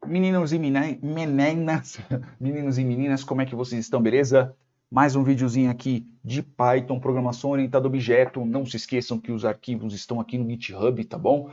Meninos e meninas, meninos e meninas, como é que vocês estão, beleza? Mais um videozinho aqui de Python, programação orientada a objeto. Não se esqueçam que os arquivos estão aqui no GitHub, tá bom?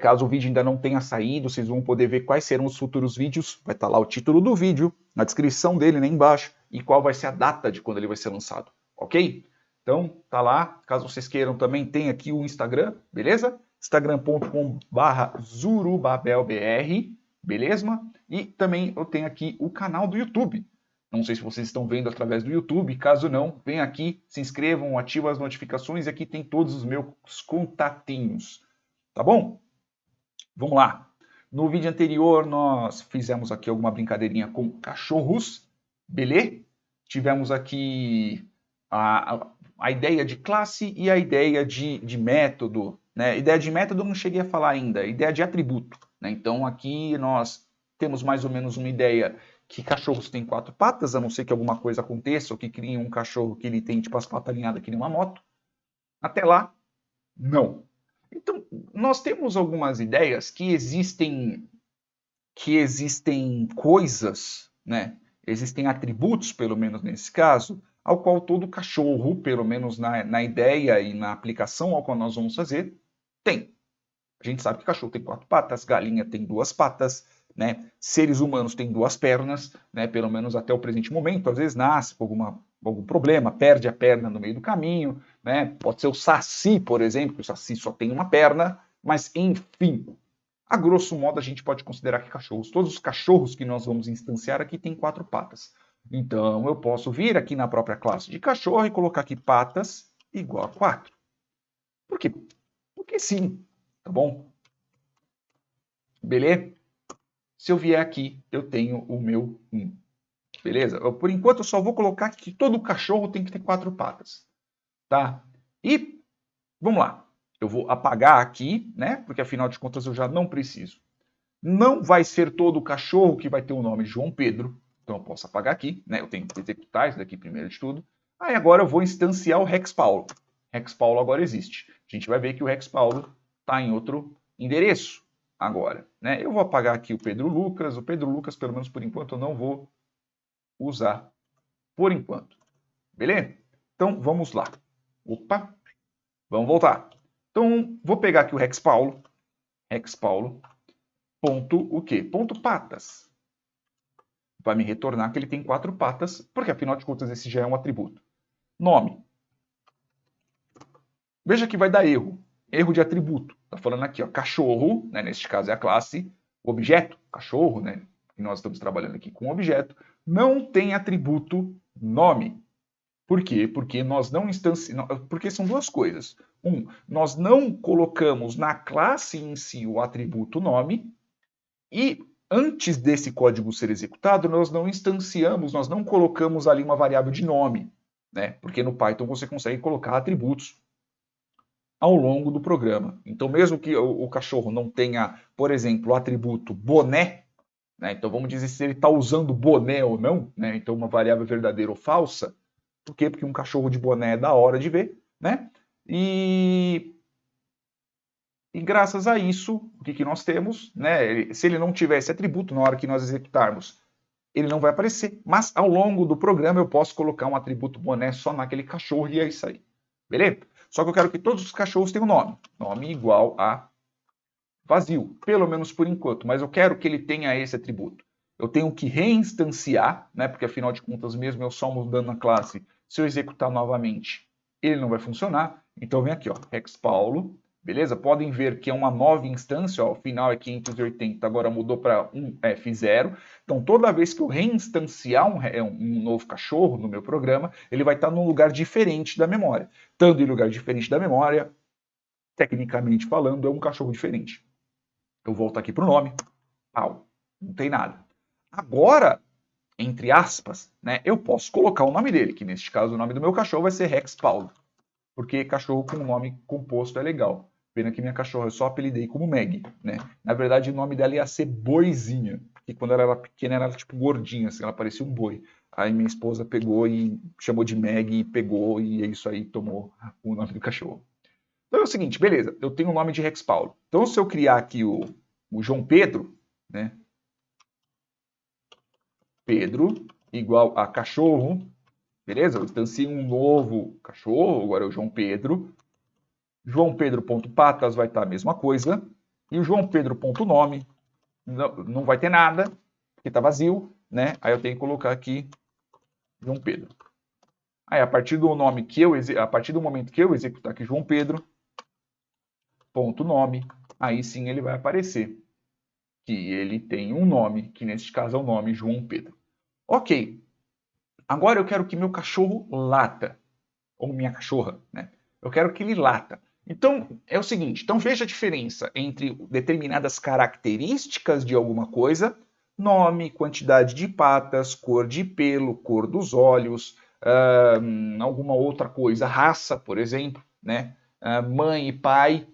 Caso o vídeo ainda não tenha saído, vocês vão poder ver quais serão os futuros vídeos. Vai estar lá o título do vídeo, na descrição dele, né, embaixo, e qual vai ser a data de quando ele vai ser lançado, ok? Então, tá lá. Caso vocês queiram, também tem aqui o Instagram, beleza? instagram.com/zurubabelbr, beleza? E também eu tenho aqui o canal do YouTube. Não sei se vocês estão vendo através do YouTube. Caso não, vem aqui, se inscrevam, ativem as notificações e aqui tem todos os meus contatinhos. Tá bom? Vamos lá. No vídeo anterior nós fizemos aqui alguma brincadeirinha com cachorros, beleza? Tivemos aqui a ideia de classe e a ideia de método. Né? Ideia de método não cheguei a falar ainda, ideia de atributo. Né? Então aqui nós temos mais ou menos uma ideia que cachorros têm 4 patas, a não ser que alguma coisa aconteça, ou que crie um cachorro que ele tem tipo as patas alinhadas que nem uma moto. Até lá, não. Então, nós temos algumas ideias que existem coisas, né? Existem atributos, pelo menos nesse caso, ao qual todo cachorro, pelo menos na ideia e na aplicação ao qual nós vamos fazer, tem. A gente sabe que cachorro tem 4 patas, galinha tem 2 patas, né? Seres humanos têm 2 pernas, né? Pelo menos até o presente momento. Às vezes nasce com algum problema, perde a perna no meio do caminho, né? Pode ser o saci, por exemplo, que o saci só tem uma perna, mas enfim. A grosso modo, a gente pode considerar que todos os cachorros que nós vamos instanciar aqui têm 4 patas. Então, eu posso vir aqui na própria classe de cachorro e colocar aqui patas igual a 4. Por quê? Porque sim, tá bom? Beleza? Se eu vier aqui, eu tenho o meu 1. Beleza? Por enquanto, eu só vou colocar que todo cachorro tem que ter 4 patas. Tá? E, vamos lá. Eu vou apagar aqui, né? Porque afinal de contas eu já não preciso. Não vai ser todo cachorro que vai ter o nome de João Pedro. Então eu posso apagar aqui, né? Eu tenho que executar isso daqui primeiro de tudo. Aí agora eu vou instanciar o Rex Paulo. Rex Paulo agora existe. A gente vai ver que o Rex Paulo está em outro endereço agora, né? Eu vou apagar aqui o Pedro Lucas. O Pedro Lucas, pelo menos por enquanto, eu não vou usar por enquanto. Beleza? Então vamos lá. Opa, vamos voltar. Então vou pegar aqui o Rex Paulo. Rex Paulo. Ponto o quê? Ponto patas. Vai me retornar que ele tem 4 patas, porque afinal de contas esse já é um atributo. Nome. Veja que vai dar erro. Erro de atributo. Está falando aqui, ó, cachorro, né, neste caso é a classe, objeto, cachorro, né, que nós estamos trabalhando aqui com objeto, não tem atributo nome. Por quê? Porque nós não porque são duas coisas. Nós não colocamos na classe em si o atributo nome, e antes desse código ser executado, nós não instanciamos, nós não colocamos ali uma variável de nome, né? Porque no Python você consegue colocar atributos ao longo do programa. Então, mesmo que o cachorro não tenha, por exemplo, o atributo boné, né? Então vamos dizer se ele está usando boné ou não, né? Então uma variável verdadeira ou falsa. Por quê? Porque um cachorro de boné é da hora de ver, né? E graças a isso, o que nós temos? Né? Se ele não tiver esse atributo na hora que nós executarmos, ele não vai aparecer. Mas ao longo do programa eu posso colocar um atributo boné só naquele cachorro e é isso aí. Beleza? Só que eu quero que todos os cachorros tenham nome. Nome igual a vazio, pelo menos por enquanto. Mas eu quero que ele tenha esse atributo. Eu tenho que reinstanciar, né? Porque afinal de contas, mesmo eu só mudando a classe, se eu executar novamente, ele não vai funcionar. Então vem aqui, ó, Rex Paulo. Beleza? Podem ver que é uma nova instância, ó, o final é 580, agora mudou para um F0. Então, toda vez que eu reinstanciar um novo cachorro no meu programa, ele vai estar num lugar diferente da memória. Estando em lugar diferente da memória, tecnicamente falando, é um cachorro diferente. Eu volto aqui para o nome, pau, não tem nada. Agora, entre aspas, né, eu posso colocar o nome dele, que neste caso o nome do meu cachorro vai ser Rex Paulo, porque cachorro com nome composto é legal. Pena que minha cachorra eu só apelidei como Meg, né? Na verdade, o nome dela ia ser Boizinha, porque quando ela era pequena, ela era tipo gordinha, assim, ela parecia um boi. Aí minha esposa pegou e chamou de Meg, e pegou, e é isso aí, tomou o nome do cachorro. Então é o seguinte, beleza, eu tenho o nome de Rex Paulo. Então se eu criar aqui o João Pedro, né? Pedro igual a cachorro, beleza? Eu instancio um novo cachorro, agora é o João Pedro. João Pedro.patas vai estar a mesma coisa. E o João Pedro.nome não vai ter nada, porque está vazio, né? Aí eu tenho que colocar aqui João Pedro. Aí a partir do nome que a partir do momento que eu executar aqui João Pedro, ponto nome, aí sim ele vai aparecer que ele tem um nome, que neste caso é o nome João Pedro. Ok. Agora eu quero que meu cachorro lata, ou minha cachorra, né? Eu quero que ele lata. Então, é o seguinte, então veja a diferença entre determinadas características de alguma coisa, nome, quantidade de patas, cor de pelo, cor dos olhos, alguma outra coisa, raça, por exemplo, né? Mãe e pai,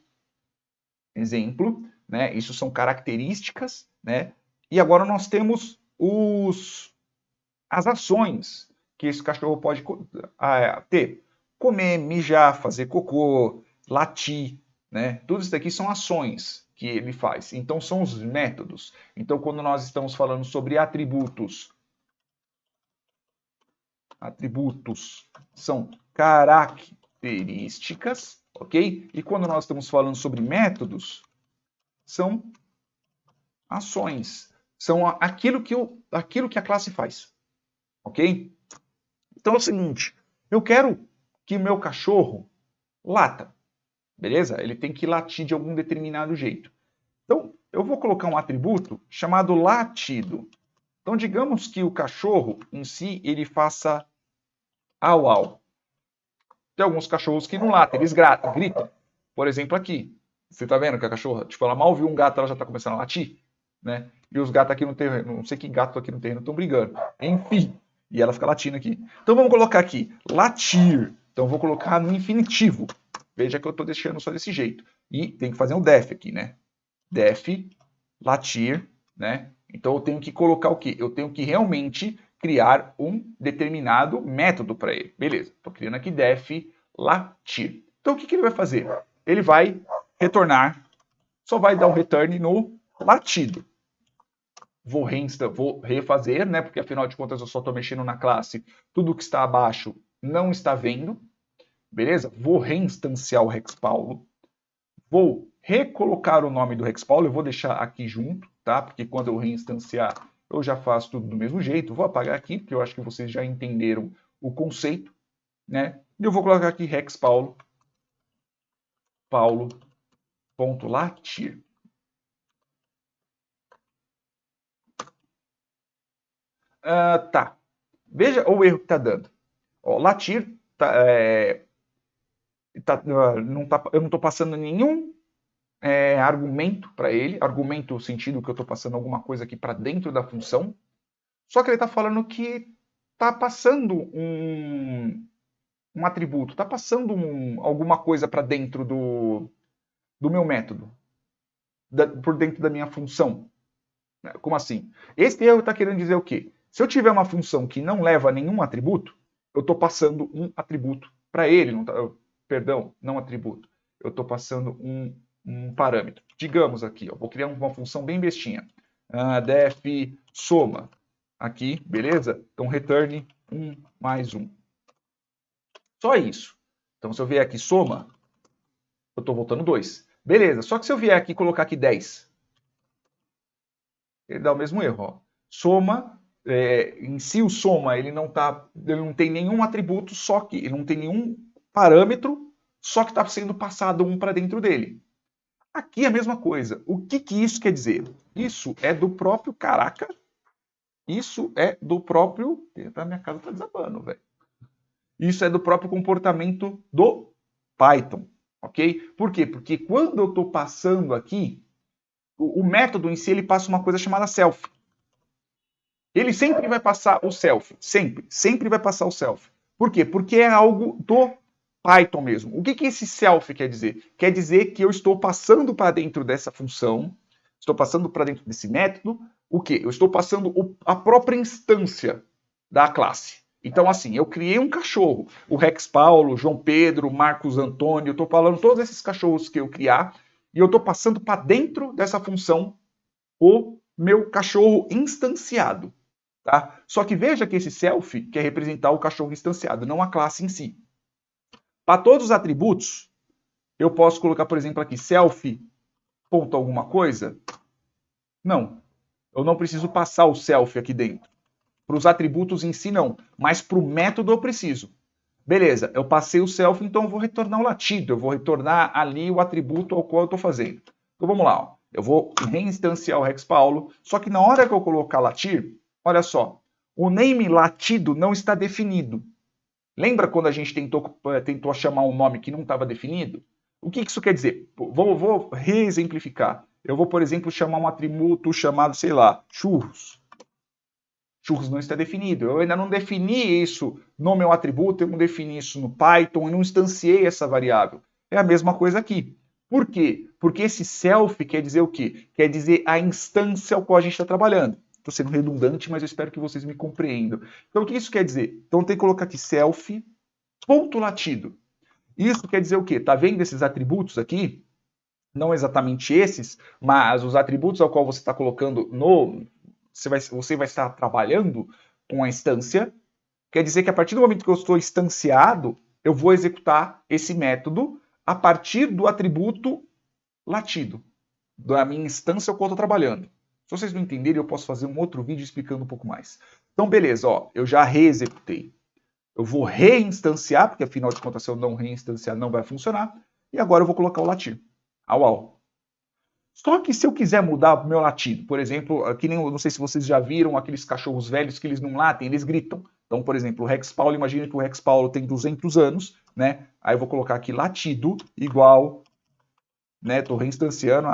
exemplo, né? Isso são características, né? E agora nós temos as ações que esse cachorro pode ter. Comer, mijar, fazer cocô, latir, né? Tudo isso daqui são ações que ele faz. Então são os métodos. Então quando nós estamos falando sobre atributos são características, ok? E quando nós estamos falando sobre métodos, são ações. São aquilo que a classe faz, ok? Então é o seguinte, eu quero que meu cachorro lata, beleza? Ele tem que latir de algum determinado jeito. Então, eu vou colocar um atributo chamado latido. Então, digamos que o cachorro em si, ele faça au au. Tem alguns cachorros que não latem, eles gritam. Por exemplo, aqui. Você tá vendo que a cachorra, tipo, ela mal viu um gato, ela já tá começando a latir, né? E os gatos aqui no terreno, não sei que gato aqui no terreno estão brigando. Enfim, e ela fica latindo aqui. Então vamos colocar aqui, latir. Então vou colocar no infinitivo. Veja que eu estou deixando só desse jeito. E tem que fazer um def aqui, né? Def, latir, né? Então eu tenho que colocar o quê? Eu tenho que realmente criar um determinado método para ele. Beleza, estou criando aqui def latir. Então o que ele vai fazer? Ele vai retornar, só vai dar um return no latido. Vou refazer, né? Porque afinal de contas eu só estou mexendo na classe. Tudo que está abaixo não está vendo. Beleza? Vou reinstanciar o Hexpaulo. Vou recolocar o nome do Hexpaulo. Eu vou deixar aqui junto, tá? Porque quando eu reinstanciar, eu já faço tudo do mesmo jeito. Vou apagar aqui, porque eu acho que vocês já entenderam o conceito, né? E eu vou colocar aqui Hexpaulo, Paulo.latir. Tá. Veja o erro que está dando. Ó, latir eu não estou passando nenhum argumento para ele, argumento no sentido que eu estou passando alguma coisa aqui para dentro da função, só que ele está falando que está passando um atributo, está passando alguma coisa para dentro do meu método, por dentro da minha função. Como assim? Esse erro está querendo dizer o quê? Se eu tiver uma função que não leva a nenhum atributo, eu estou passando um atributo para ele, não atributo. Eu estou passando um parâmetro. Digamos aqui, ó, vou criar uma função bem bestinha. Def soma. Aqui, beleza? Então, return 1 mais 1. Só isso. Então, se eu vier aqui soma, eu estou voltando 2. Beleza, só que se eu vier aqui e colocar aqui 10, ele dá o mesmo erro. Ó. Soma, em si o soma, ele não tem nenhum atributo, só que ele não tem nenhum parâmetro, só que está sendo passado um para dentro dele. Aqui é a mesma coisa. O que isso quer dizer? Isso é do próprio... Caraca! Isso é do próprio... A minha casa está desabando, velho. Isso é do próprio comportamento do Python, ok? Por quê? Porque quando eu estou passando aqui, o método em si, ele passa uma coisa chamada self. Ele sempre vai passar o self. Sempre vai passar o self. Por quê? Porque é algo do Python mesmo. O que esse self quer dizer? Quer dizer que eu estou passando para dentro dessa função, estou passando para dentro desse método, o quê? Eu estou passando a própria instância da classe. Então, assim, eu criei um cachorro, o Rex Paulo, João Pedro, Marcos Antônio, eu estou falando todos esses cachorros que eu criar, e eu estou passando para dentro dessa função o meu cachorro instanciado. Tá? Só que veja que esse self quer representar o cachorro instanciado, não a classe em si. Para todos os atributos, eu posso colocar, por exemplo, aqui self ponto alguma coisa. Não, eu não preciso passar o self aqui dentro. Para os atributos em si, não. Mas para o método eu preciso. Beleza, eu passei o self, então eu vou retornar o latido. Eu vou retornar ali o atributo ao qual eu estou fazendo. Então vamos lá. Ó. Eu vou reinstanciar o Rex Paulo. Só que na hora que eu colocar latir, olha só. O name latido não está definido. Lembra quando a gente tentou chamar um nome que não estava definido? O que isso quer dizer? Vou reexemplificar. Eu vou, por exemplo, chamar um atributo chamado, sei lá, churros. Churros não está definido. Eu ainda não defini isso no meu atributo, eu não defini isso no Python, eu não instanciei essa variável. É a mesma coisa aqui. Por quê? Porque esse self quer dizer o quê? Quer dizer a instância ao qual a gente está trabalhando. Estou sendo redundante, mas eu espero que vocês me compreendam. Então, o que isso quer dizer? Então, tem que colocar aqui self, ponto latido. Isso quer dizer o quê? Tá vendo esses atributos aqui? Não exatamente esses, mas os atributos ao qual você está colocando no... Você vai estar trabalhando com a instância. Quer dizer que a partir do momento que eu estou instanciado, eu vou executar esse método a partir do atributo latido, da minha instância ao qual eu estou trabalhando. Se vocês não entenderem, eu posso fazer um outro vídeo explicando um pouco mais. Então, beleza, ó, eu já reexecutei. Eu vou reinstanciar, porque afinal de contas, se eu não reinstanciar, não vai funcionar. E agora eu vou colocar o latido. Au. Só que se eu quiser mudar o meu latido, por exemplo, que nem, não sei se vocês já viram aqueles cachorros velhos que eles não latem, eles gritam. Então, por exemplo, o Rex Paulo, imagina que o Rex Paulo tem 200 anos, né? Aí eu vou colocar aqui latido igual, né? Tô reinstanciando,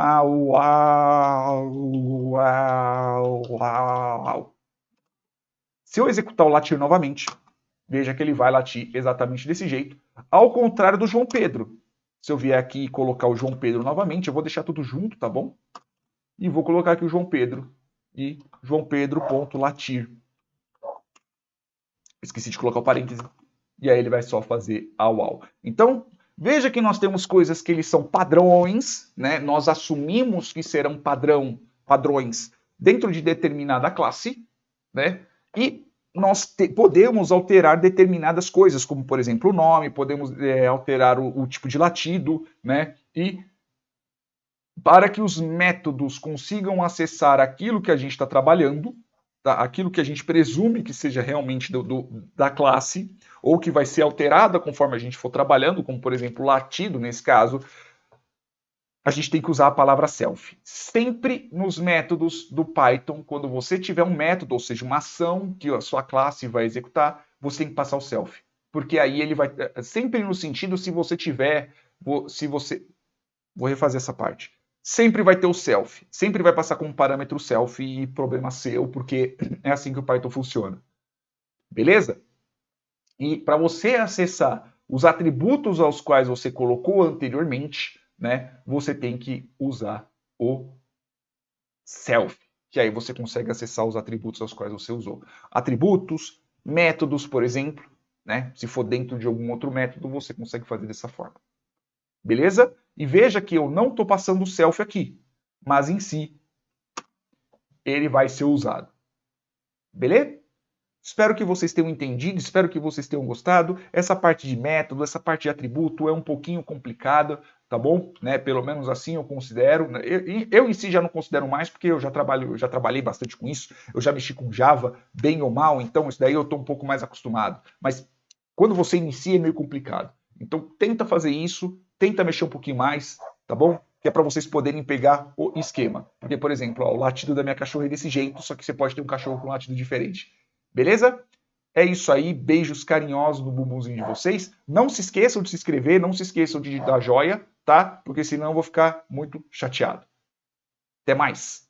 Se eu executar o latir novamente, veja que ele vai latir exatamente desse jeito, ao contrário do João Pedro. Se eu vier aqui e colocar o João Pedro novamente, eu vou deixar tudo junto, tá bom? E vou colocar aqui o João Pedro. E João Pedro.latir. Esqueci de colocar o parêntese. E aí ele vai só fazer au. Então, veja que nós temos coisas que eles são padrões, né? Nós assumimos que serão padrões dentro de determinada classe, né? E nós podemos alterar determinadas coisas, como, por exemplo, o nome, podemos alterar o tipo de latido, né? E para que os métodos consigam acessar aquilo que a gente está trabalhando, tá? Aquilo que a gente presume que seja realmente da classe, ou que vai ser alterada conforme a gente for trabalhando, como, por exemplo, o latido, nesse caso, a gente tem que usar a palavra self. Sempre nos métodos do Python, quando você tiver um método, ou seja, uma ação que a sua classe vai executar, você tem que passar o self. Porque aí ele vai... Sempre no sentido, se você tiver... Vou refazer essa parte. Sempre vai ter o self. Sempre vai passar como parâmetro self e problema seu, porque é assim que o Python funciona. Beleza? E para você acessar os atributos aos quais você colocou anteriormente, né, você tem que usar o self, que aí você consegue acessar os atributos aos quais você usou. Atributos, métodos, por exemplo, né? Se for dentro de algum outro método, você consegue fazer dessa forma. Beleza? E veja que eu não estou passando o self aqui, mas em si ele vai ser usado. Beleza? Espero que vocês tenham entendido, espero que vocês tenham gostado. Essa parte de método, essa parte de atributo é um pouquinho complicada, tá bom? Né? Pelo menos assim eu considero. Eu em si já não considero mais, porque eu já trabalhei bastante com isso. Eu já mexi com Java, bem ou mal, então isso daí eu estou um pouco mais acostumado. Mas quando você inicia é meio complicado. Então tenta fazer isso, tenta mexer um pouquinho mais, tá bom? Que é para vocês poderem pegar o esquema. Porque, por exemplo, ó, o latido da minha cachorra é desse jeito, só que você pode ter um cachorro com um latido diferente. Beleza? É isso aí, beijos carinhosos no bumbumzinho de vocês. Não se esqueçam de se inscrever, não se esqueçam de dar joia, tá? Porque senão eu vou ficar muito chateado. Até mais!